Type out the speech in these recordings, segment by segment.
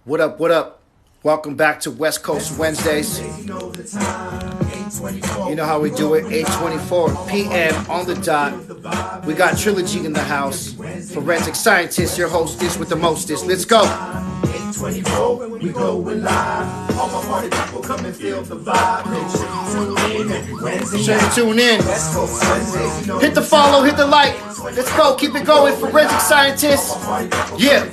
What up, what up? Welcome back to West Coast Wednesdays. You know how we do it, 8:24 p.m. on the dot. We got Trilogy in the house. Forensic Scientist, your hostess with the mostest. Let's go. 8:24 when we going live. All my party people come and feel the vibe. Make sure you tune in every Wednesday. Make sure you tune in. West Coast Wednesdays, you know Hit the follow, hit the like. Let's go, keep it going. Forensic Scientist. Yeah.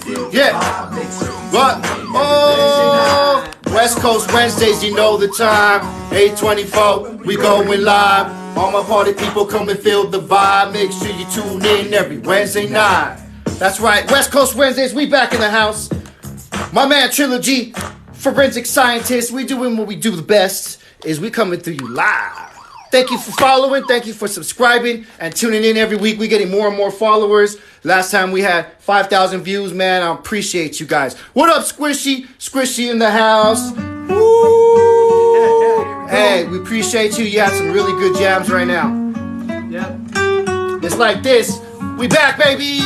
What? Oh, West Coast Wednesdays, you know the time. 8:24, we going live. All my party people come and feel the vibe. Make sure you tune in every Wednesday night. That's right, West Coast Wednesdays, we back in the house. My man Trilogy, Forensic Scientist, we doing what we do the best, is we coming through you live. Thank you for following, thank you for subscribing, and tuning in every week. We're getting more and more followers. Last time we had 5,000 views, man. I appreciate you guys. What up, Squishy? Squishy in the house. Woo! Hey, we appreciate you. You had some really good jams right now. Yep. It's like this. We back, baby!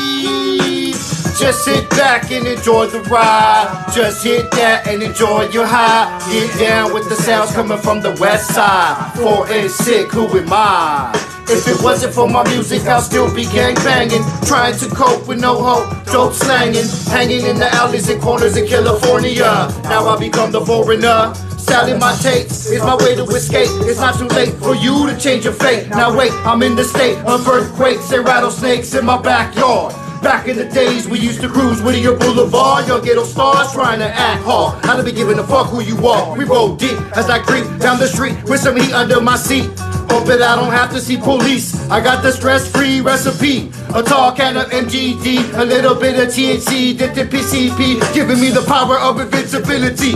Just sit back and enjoy the ride. Just hit that and enjoy your high. Get down with the sounds coming from the west side. 4 and 6, who am I? If it wasn't for my music, I'll still be gang banging. Trying to cope with no hope, dope slanging. Hanging in the alleys and corners in California. Now I become the foreigner. Selling my tapes is my way to escape. It's not too late for you to change your fate. Now wait, I'm in the state of earthquakes and rattlesnakes in my backyard. Back in the days we used to cruise with your boulevard. Your ghetto stars trying to act hard. I don't be giving a fuck who you are. We roll deep as I creep down the street with some heat under my seat. Hope that I don't have to see police. I got the stress-free recipe. A tall can of MGD, a little bit of THC, dipped in PCP, giving me the power of invincibility.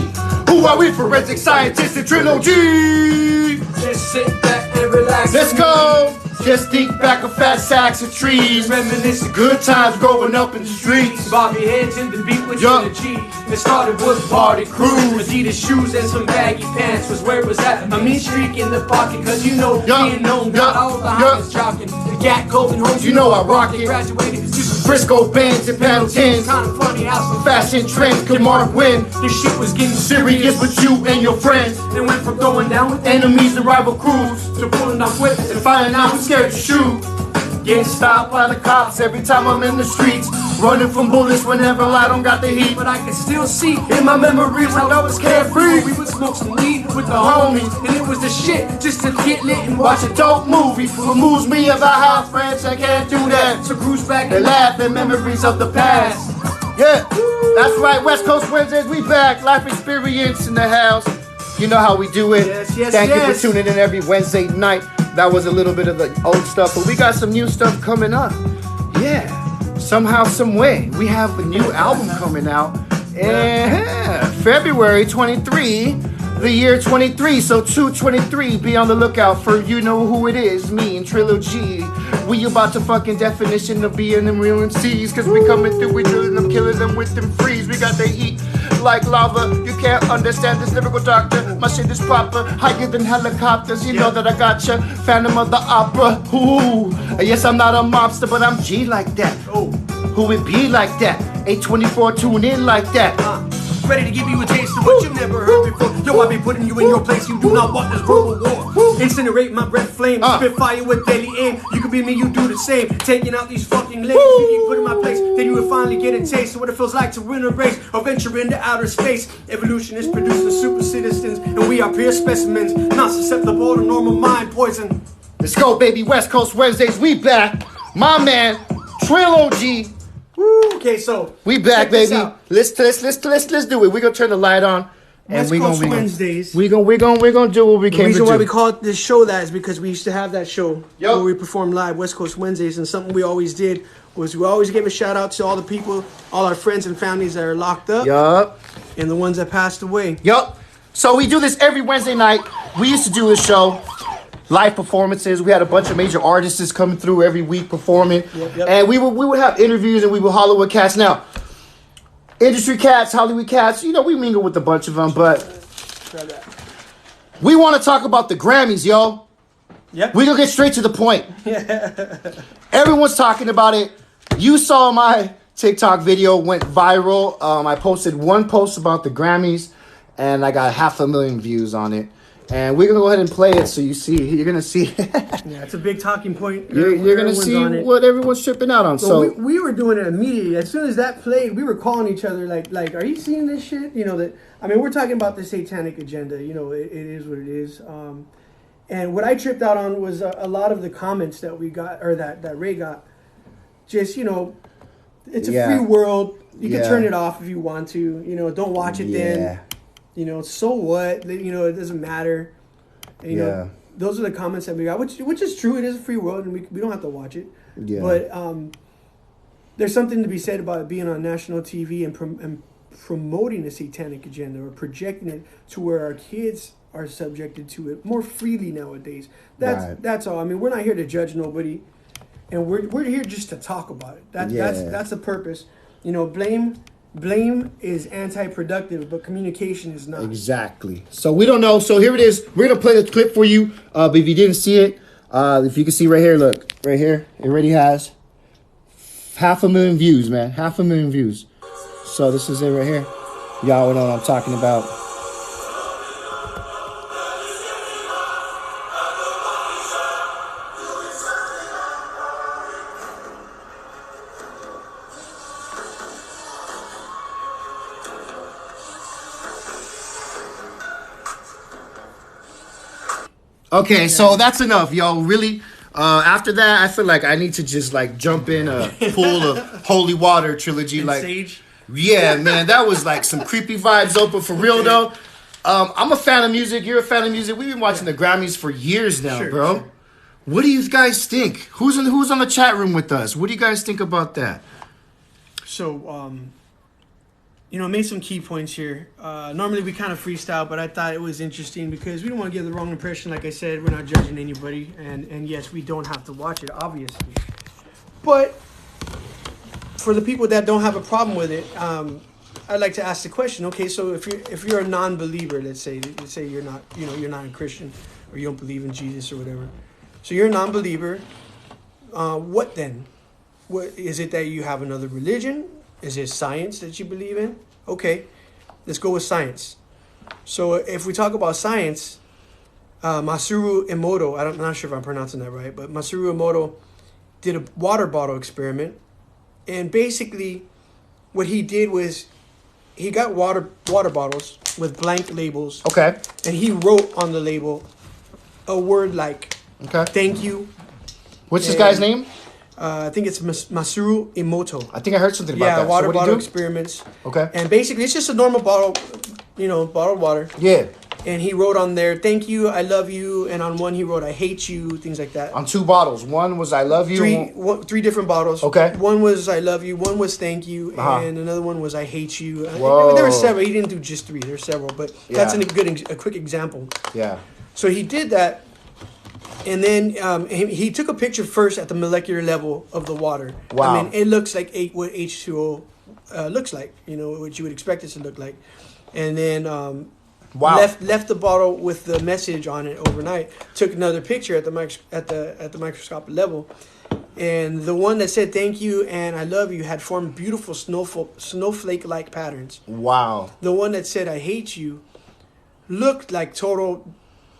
Who are we, Forensic Scientists and Trilogy? Just sit back and relax. Let's go! Just think back of fat sacks of trees. Reminisce the Good times growing up in the streets. Bobby heads in the beat with Yup. Trilogy. It started with party crews. Adidas shoes and some baggy pants was where it was at. A mean streak in the pocket, cause you know Yup. being known Yup. got all the Yup. hottest jogging. The gat golden homes, You know I rock it. Graduated to some Frisco bands and panel tins. kind of funny how some Fashion trends could mark when. this shit was getting Serious with you and your friends. Then went from going down with Enemies and rival crews. to pulling off whips And finding out who's scared to shoot. Getting stopped by the cops every time I'm in the streets. Running from bullets whenever I don't got the heat. But I can still see In my memories when I was carefree. we would smoke some weed with the homies, and it was the shit just to get lit and watch Watch a dope movie. What moves me about how friends I can't do that. So cruise back They and laugh at memories of the past. Yeah, that's right. West Coast Wednesdays, we back. Life experience in the house. You know how we do it. Yes, yes, Thank you yes. for tuning in every Wednesday night. That was a little bit of the old stuff, but we got some new stuff coming up. Yeah, somehow, some way. We have a new album coming out in February 23, the year 23. So 223, be on the lookout for you know who it is, me and Trilogy. We about to fucking definition of being them real MCs, cause we coming through, we drilling them, killing them with them freeze. We got the heat like lava. You can't understand this lyrical doctor. My shit is proper, higher than helicopters. You know that I gotcha. Phantom of the Opera. Ooh, yes, I'm not a mobster, but I'm G like that. oh, Who it be like that? 824 tune in like that. ready to give you a taste of what you've never heard before. Yo, I be putting you in your place. You do not want this verbal war. Incinerate my breath flame. Spit fire with daily aim. You could be me, you do the same. Taking out these fucking lanes. You put in my place, then you would finally get a taste of what it feels like to win a race or venture into outer space. Evolution is producing super citizens, and we are pure specimens, not susceptible to normal mind poison. Let's go, baby. West Coast Wednesdays, we back. My man, Trilogy. Woo, okay, so We back, check this baby. out. Let's do it. We're gonna turn the light on. West Coast Wednesdays. We're gonna do what we The came to reason why do. we call it this show that is because we used to have that show Yup. where we performed live West Coast Wednesdays, and something we always did was we always gave a shout out to all the people, all our friends and families that are locked up, Yup. and the ones that passed away. Yup. So we do this every Wednesday night. We used to do this show, live performances. We had a bunch of major artists coming through every week performing, Yep. and we would have interviews and we would Hollywood cats. Now, industry cats, Hollywood cats, you know, we mingle with a bunch of them, but we want to talk about the Grammys, yo. Yep. We gonna get straight to the point. Everyone's talking about it. You saw my TikTok video went viral. I posted one post about the Grammys, and I got 500,000 views on it. And we're gonna go ahead and play it, so you see. You're gonna see. Yeah, it's a big talking point. You're gonna see what everyone's tripping out on. So we were doing it immediately. As soon as that played, we were calling each other like, are you seeing this shit? You know that. I mean, we're talking about the satanic agenda. You know, it is what it is. And what I tripped out on was a lot of the comments that we got, or that Ray got. Just, you know, it's a free world. You can turn it off if you want to. You know, don't watch it then. You know, so what? You know, it doesn't matter. And, you know, those are the comments that we got, which is true. It is a free world, and we don't have to watch it. Yeah. But there's something to be said about it being on national TV and promoting a satanic agenda or projecting it to where our kids are subjected to it more freely nowadays. That's all. I mean, we're not here to judge nobody, and we're here just to talk about it. That's the purpose. You know, blame is anti-productive, but communication is not. Exactly. So we don't know. So here it is. We're gonna play the clip for you. But if you didn't see it, if you can see right here, look right here. It already has 500,000 views, man. 500,000 views. So this is it right here. Y'all know what I'm talking about. Okay, so that's enough, yo. Really, after that, I feel like I need to just like jump in a pool of holy water trilogy. Like, sage? Yeah, man, that was like some creepy vibes. But for real though, I'm a fan of music. You're a fan of music. We've been watching the Grammys for years now, bro. Sure. What do you guys think? Who's on the chat room with us? What do you guys think about that? So, you know, I made some key points here. Normally we kind of freestyle, but I thought it was interesting because we don't want to give the wrong impression. Like I said, we're not judging anybody. And yes, we don't have to watch it, obviously. But for the people that don't have a problem with it, I'd like to ask the question, okay, so if you're a non-believer, let's say you're not, you know, you're not a Christian or you don't believe in Jesus or whatever. So you're a non-believer. What then? What is it that you have another religion? Is it science that you believe in? Okay, let's go with science. So if we talk about science, Masaru Emoto, I'm not sure if I'm pronouncing that right, but Masaru Emoto did a water bottle experiment. And basically what he did was he got water bottles with blank labels. Okay. And he wrote on the label a word like, thank you. What's this guy's name? I think it's Masaru Emoto. I think I heard something about that. Yeah, water bottle experiments. Okay. And basically, it's just a normal bottle, you know, bottled water. Yeah. And he wrote on there, thank you, I love you. And on one, he wrote, I hate you, things like that. On 2 bottles. One was I love you. Three different bottles. Okay. One was I love you. One was thank you. And another one was I hate you. Whoa. There were several. He didn't do just 3. There were several. But that's a quick example. Yeah. So he did that. And then he took a picture first at the molecular level of the water. Wow. I mean, it looks like what H2O looks like, you know, what you would expect it to look like. And then left the bottle with the message on it overnight. Took another picture at the microscopic level. And the one that said thank you and I love you had formed beautiful snowflake-like patterns. Wow. The one that said I hate you looked like total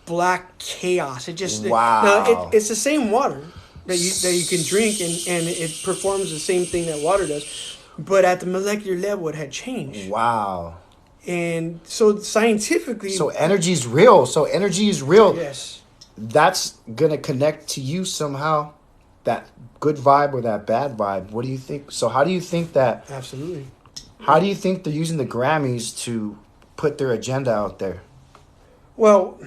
black chaos. It just now it's the same water that you can drink and it performs the same thing that water does, but at the molecular level it had changed. Wow. And so scientifically, energy is real. Yes. That's gonna connect to you somehow, that good vibe or that bad vibe. What do you think? So how do you think that? Absolutely. How do you think they're using the Grammys to put their agenda out there? Well,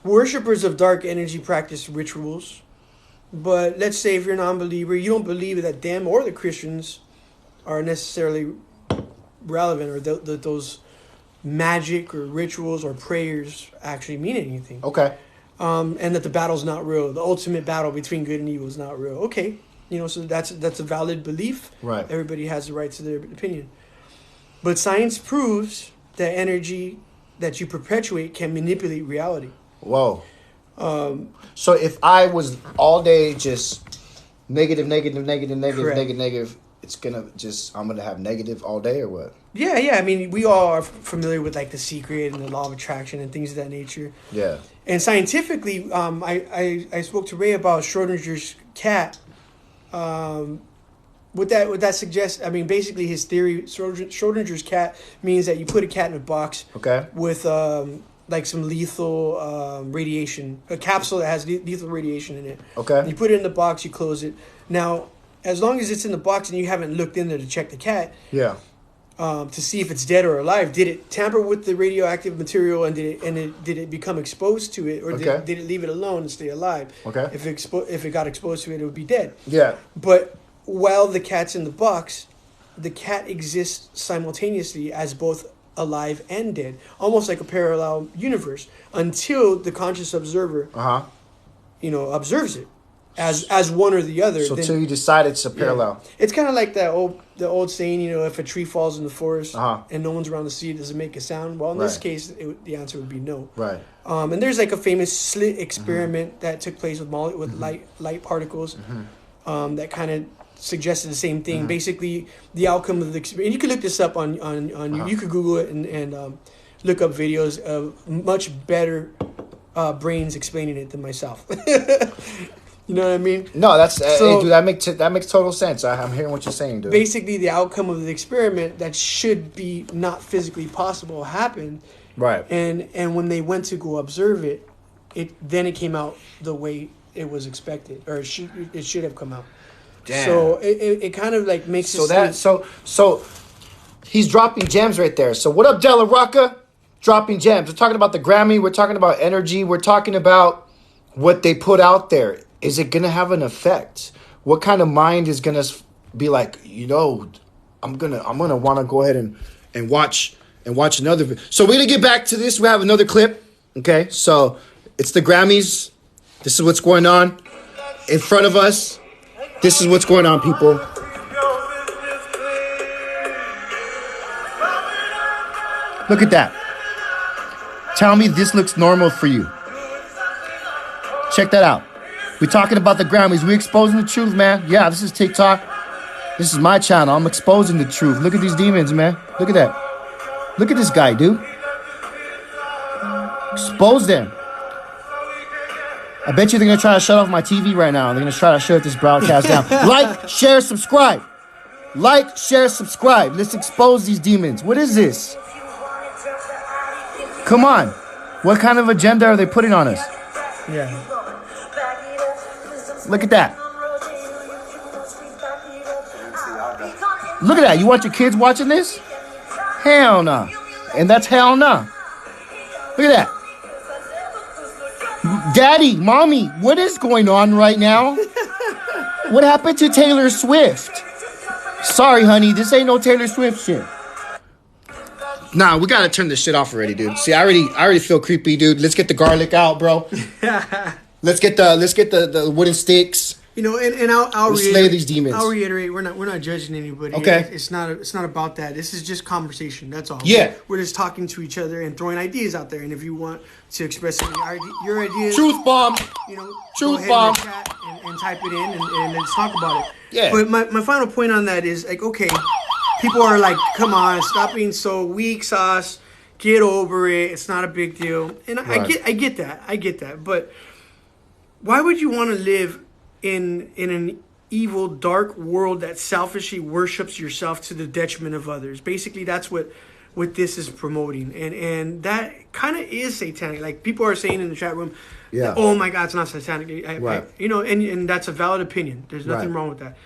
worshippers of dark energy practice rituals, but let's say if you're a non-believer, you don't believe that them or the Christians are necessarily relevant, or those magic or rituals or prayers actually mean anything. Okay. And that the battle's not real. The ultimate battle between good and evil is not real. Okay. You know, so that's a valid belief. Right. Everybody has the right to their opinion. But science proves that energy that you perpetuate can manipulate reality. Whoa. So if I was all day just negative, Correct. it's gonna I'm gonna have negative all day or what? Yeah. I mean, we all are familiar with like The Secret and the law of attraction and things of that nature. Yeah. And scientifically, I spoke to Ray about Schrodinger's cat. What that suggests, I mean, basically his theory, Schrodinger's cat means that you put a cat in a box with like some lethal radiation, a capsule that has lethal radiation in it. Okay. And you put it in the box, you close it. Now, as long as it's in the box and you haven't looked in there to check the cat, to see if it's dead or alive, did it tamper with the radioactive material and did it become exposed to it, or did it leave it alone and stay alive? Okay. If it got exposed to it, it would be dead. Yeah. But while the cat's in the box, the cat exists simultaneously as both alive and dead, almost like a parallel universe, until the conscious observer, observes it as one or the other. So until you decide it's a parallel. Yeah. It's kind of like the old saying, if a tree falls in the forest and no one's around to see it, does it make a sound? Well, in this case, the answer would be no. Right. And there's like a famous slit experiment that took place with light particles that kind of suggested the same thing. Basically, the outcome of the experiment. And you can look this up on you could Google it and look up videos of much better brains explaining it than myself. You know what I mean? No, that's dude, that makes total sense. I'm hearing what you're saying, dude. Basically, the outcome of the experiment that should be not physically possible happened. Right. And when they went to go observe it, it came out the way it was expected, or it should have come out. Damn. So it kind of like makes so he's dropping gems right there. So what up, Della Rocca? Dropping gems. We're talking about the Grammy. We're talking about energy. We're talking about what they put out there. Is it gonna have an effect? What kind of mind is gonna be like? I'm gonna want to go ahead and watch another. So we're gonna get back to this. We have another clip. Okay, so it's the Grammys. This is what's going on in front of us. This is what's going on, people. Look at that. Tell me this looks normal for you. Check that out. We're talking about the Grammys. We're exposing the truth, man. Yeah, this is TikTok. This is my channel. I'm exposing the truth. Look at these demons, man. Look at that. Look at this guy, dude. Expose them. I bet you they're going to try to shut off my TV right now. They're going to try to shut this broadcast down. Like, share, subscribe. Like, share, subscribe. Let's expose these demons. What is this? Come on. What kind of agenda are they putting on us? Yeah. Look at that. Look at that. You want your kids watching this? Hell no. And that's hell no. Look at that. Daddy, mommy, what is going on right now? What happened to Taylor Swift? Sorry, honey, this ain't no Taylor Swift shit. Nah, we gotta turn this shit off already, dude. See, I already feel creepy, dude. Let's get the garlic out, bro. Let's get the wooden sticks. And I'll slay these demons. I'll reiterate, we're not judging anybody. Okay. It's not about that. This is just conversation. That's all. Yeah. We're just talking to each other and throwing ideas out there. And if you want to express your ideas, truth bomb. Truth bomb. And type it in and let's talk about it. Yeah. But my final point on that is like, okay, people are like, come on, stop being so weak sauce. Get over it. It's not a big deal. And right. I get that. But why would you want to live in an evil, dark world that selfishly worships yourself to the detriment of others? Basically, that's what this is promoting. And that kind of is satanic. Like, people are saying in the chat room, oh my God, it's not satanic. Right. And that's a valid opinion. There's nothing wrong with that.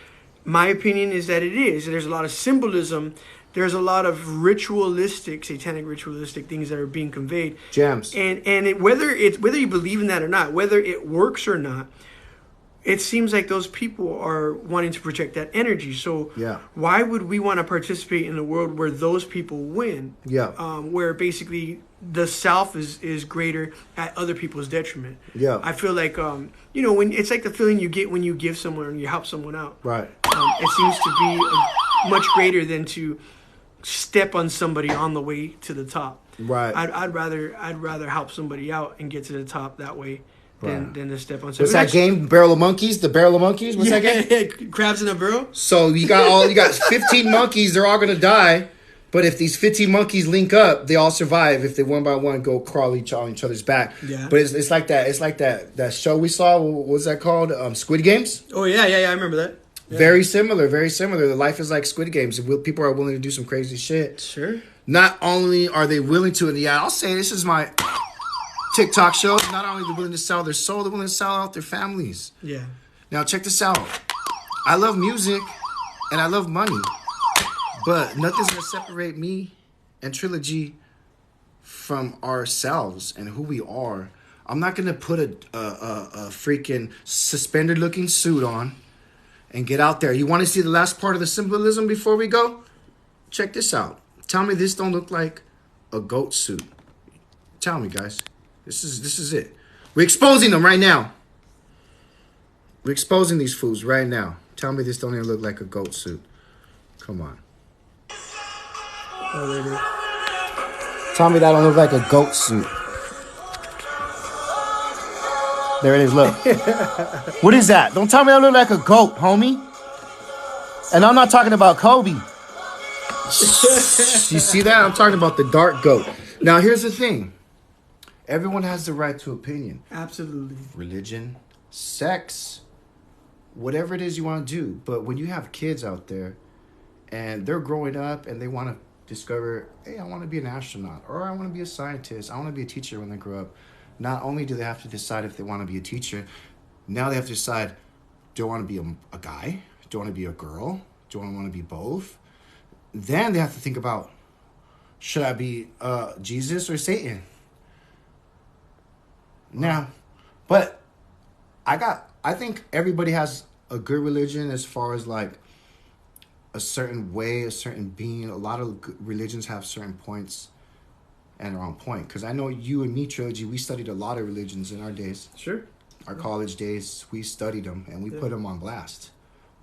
My opinion is that it is. There's a lot of symbolism. There's a lot of satanic ritualistic things that are being conveyed. Gems. And whether you believe in that or not, whether it works or not, it seems like those people are wanting to project that energy. So why would we want to participate in a world where those people win? Yeah. Where basically the self is greater at other people's detriment. Yeah. I feel like when it's like the feeling you get when you give someone and you help someone out. Right. It seems to be much greater than to step on somebody on the way to the top. Right. I'd rather help somebody out and get to the top that way than to step on. What's that game? Barrel of Monkeys? The Barrel of Monkeys? What's that game? Yeah, crabs in a barrel. So you got 15 monkeys. They're all gonna die. But if these 15 monkeys link up, they all survive. If they one by one go crawl on each other's back. Yeah. But it's like that. It's like that show we saw. What was that called? Squid Games. Oh yeah. I remember that. Yeah. Very similar. Very similar. The life is like Squid Games. People are willing to do some crazy shit. Sure. Not only are they willing to, and yeah, I'll say this is my TikTok show. Not only are they willing to sell their soul, they're willing to sell out their families. Yeah. Now check this out. I love music and I love money. But nothing's going to separate me and Trilogy from ourselves and who we are. I'm not going to put a freaking suspended-looking suit on and get out there. You want to see the last part of the symbolism before we go? Check this out. Tell me this don't look like a goat suit. Tell me, guys. This is it. We're exposing them right now. We're exposing these fools right now. Tell me this don't even look like a goat suit. Come on. Oh, there it is. Tell me that don't look like a goat suit. There it is, look. What is that? Don't tell me that look like a goat, homie. And I'm not talking about Kobe. You see that? I'm talking about the dark goat. Now, here's the thing. Everyone has the right to opinion. Absolutely. Religion, sex, whatever it is you want to do. But when you have kids out there and they're growing up and they want to discover, hey, I want to be an astronaut, or I want to be a scientist, I want to be a teacher when they grow up. Not only do they have to decide if they want to be a teacher, now they have to decide, do I want to be a guy? Do I want to be a girl? Do I want to be both? Then they have to think about, should I be Jesus or Satan? Now, but I think everybody has a good religion as far as like a certain way, a certain being. A lot of religions have certain points and are on point. Because I know you and me, Trilogy, we studied a lot of religions in our days. Sure. Our college days, we studied them and we put them on blast.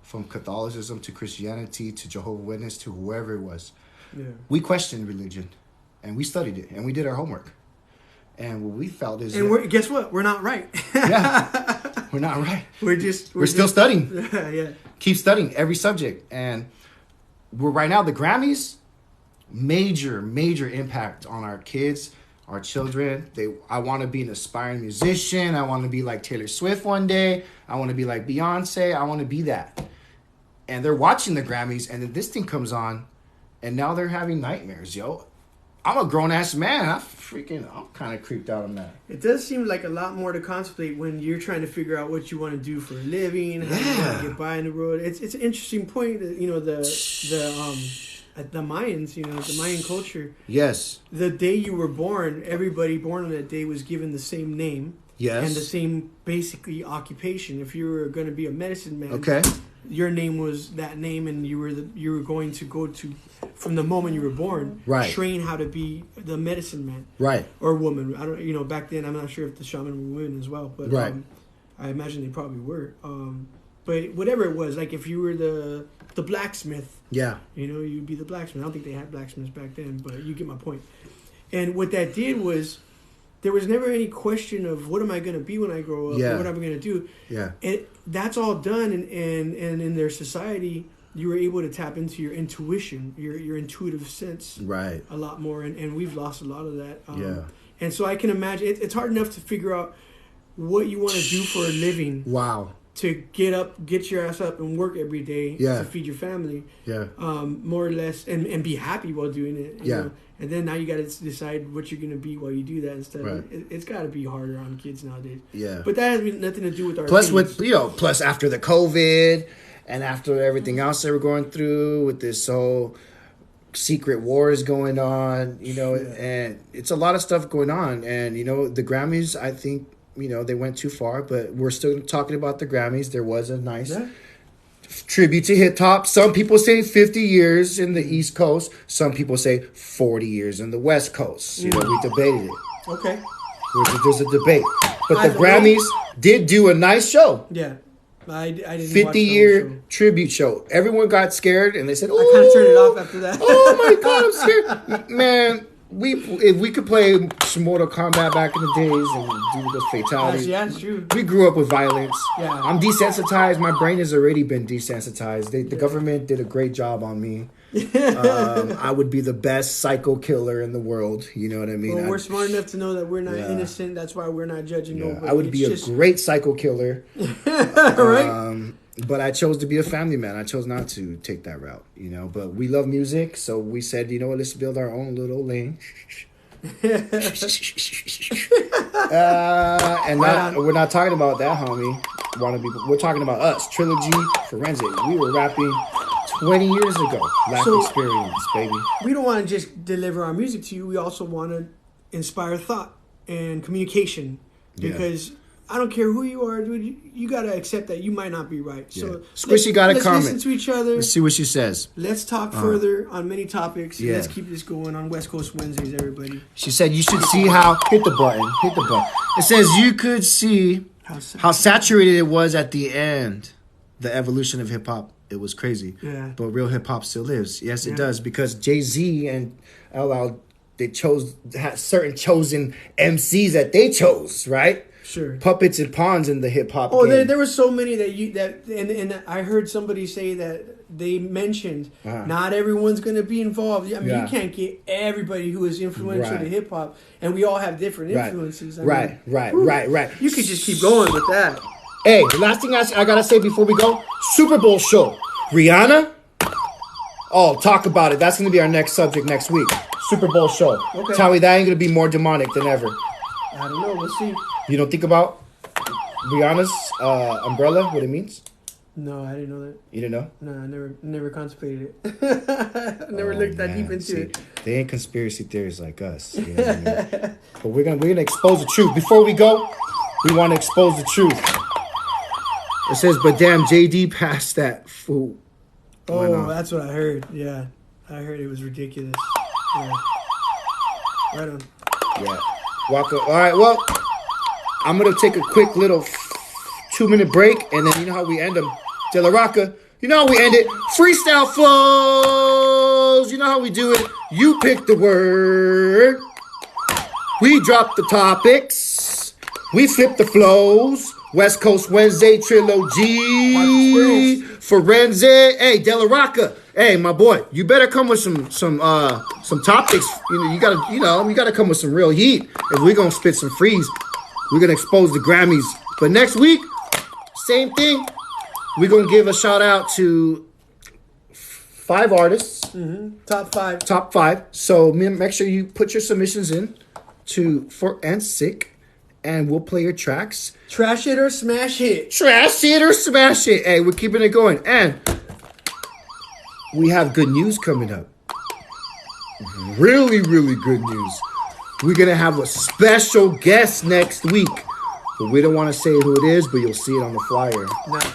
From Catholicism to Christianity to Jehovah's Witness to whoever it was. Yeah. We questioned religion and we studied it and we did our homework. And what we felt is... And guess what? We're not right. Yeah. We're not right. We're still studying. Yeah. Keep studying every subject. And we're right now, the GRAMMYS, major impact on our kids, our children. I want to be an aspiring musician. I want to be like Taylor Swift one day. I want to be like Beyonce. I want to be that. And they're watching the GRAMMYS, and then this thing comes on, and now they're having nightmares, yo. I'm a grown-ass man. I'm kind of creeped out on that. It does seem like a lot more to contemplate when you're trying to figure out what you want to do for a living, how you want to get by in the road. It's an interesting point that, you know, the Mayans, you know, the Mayan culture. Yes. The day you were born, everybody born on that day was given the same name. Yes. And the same, basically, occupation. If you were going to be a medicine man, okay, your name was that name, and you were going to go to, from the moment you were born, right, train how to be the medicine man, right, or woman. I don't, you know, back then I'm not sure if the shaman were women as well, but right. I imagine they probably were. But whatever it was, like if you were the blacksmith, yeah, you know, you'd be the blacksmith. I don't think they had blacksmiths back then, but you get my point. And what that did was, there was never any question of what am I going to be when I grow up, or what am I going to do. Yeah. And that's all done, and in their society, you were able to tap into your intuition, your intuitive sense, right, a lot more, and we've lost a lot of that. Yeah. And so I can imagine it's hard enough to figure out what you want to do for a living. Wow. To get your ass up and work every day to feed your family. Yeah. More or less, and be happy while doing it. You know? And then now you got to decide what you're going to be while you do that and stuff. Right. It's got to be harder on kids nowadays. Yeah. But that has nothing to do with our plus opinions. Plus after the COVID and after everything else they were going through with this whole secret wars going on, you know, and it's a lot of stuff going on. And, you know, the GRAMMYS, I think, you know, they went too far, but we're still talking about the GRAMMYS. There was a nice tribute to hip hop. Some people say 50 years in the East Coast. Some people say 40 years in the West Coast. You know, we debated it. Okay. There's a debate. But the GRAMMYS did do a nice show. Yeah. I didn't 50-year tribute show. Everyone got scared and they said, I kind of turned it off after that. Oh my God, I'm scared. Man, if we could play some Mortal Kombat back in the days and do those fatalities. Yeah, it's true. We grew up with violence. Yeah. I'm desensitized. My brain has already been desensitized. The government did a great job on me. I would be the best psycho killer in the world. You know what I mean? Well, we're smart enough to know that we're not innocent. That's why we're not judging nobody. I would be a great psycho killer. Right? But I chose to be a family man. I chose not to take that route, you know. But we love music, so we said, you know what, let's build our own little lane. And we're not talking about that, homie. We're talking about us, Trilogy Forensic. We were rapping 20 years ago. Life experience, baby. We don't want to just deliver our music to you. We also want to inspire thought and communication. Because I don't care who you are, dude. You got to accept that you might not be right. So Squishy got a comment. Let's listen to each other. Let's see what she says. Let's talk further on many topics. Yeah. Let's keep this going on West Coast Wednesdays, everybody. She said you should see how... Hit the button. It says you could see how saturated it was at the end. The evolution of hip-hop. It was crazy. Yeah. But real hip-hop still lives. Yes, it does. Because Jay-Z and LL, they had certain chosen MCs that they chose, right? Sure. Puppets and pawns in the hip hop game. There were so many and I heard somebody say that they mentioned not everyone's going to be involved. I mean, you can't get everybody who is influential to hip hop, and we all have different influences. Right. You could just keep going with that. Hey, the last thing I gotta say before we go: Super Bowl show. Rihanna. Oh, talk about it. That's gonna be our next subject next week. Super Bowl show. Okay. Tell me that ain't gonna be more demonic than ever. I don't know. We'll see. You don't think about Rihanna's umbrella, what it means? No, I didn't know that. You didn't know? No, I never contemplated it. I never looked that deep into it. They ain't conspiracy theories like us. You know what I mean? But we're gonna expose the truth. Before we go, we want to expose the truth. It says, but damn, JD passed that fool. Oh, that's what I heard. Yeah, I heard it was ridiculous. Yeah. Right on. Yeah. Walker. All right, well, I'm going to take a quick little 2-minute break, and then you know how we end them. De La Rocca, you know how we end it. Freestyle flows. You know how we do it. You pick the word. We drop the topics. We flip the flows. West Coast Wednesday Trilogy. Forensic. Hey, De La Rocca. Hey, my boy, you better come with some topics. You gotta come with some real heat. If we're gonna spit some freeze, we're gonna expose the Grammys. But next week, same thing. We're gonna give a shout out to 5 artists. Mm-hmm. Top 5. So make sure you put your submissions in to Forensic, and we'll play your tracks. Trash it or smash it. Trash it or smash it. Hey, we're keeping it going. And we have good news coming up. Really, really good news. We're going to have a special guest next week. But we don't want to say who it is, but you'll see it on the flyer. Nice.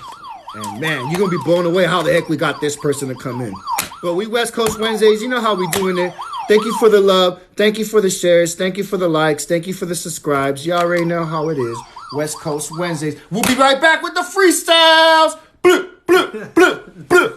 And man, you're going to be blown away how the heck we got this person to come in. But we West Coast Wednesdays, you know how we doing it. Thank you for the love. Thank you for the shares. Thank you for the likes. Thank you for the subscribes. You already know how it is. West Coast Wednesdays. We'll be right back with the freestyles. Blah, blah, blah, blah.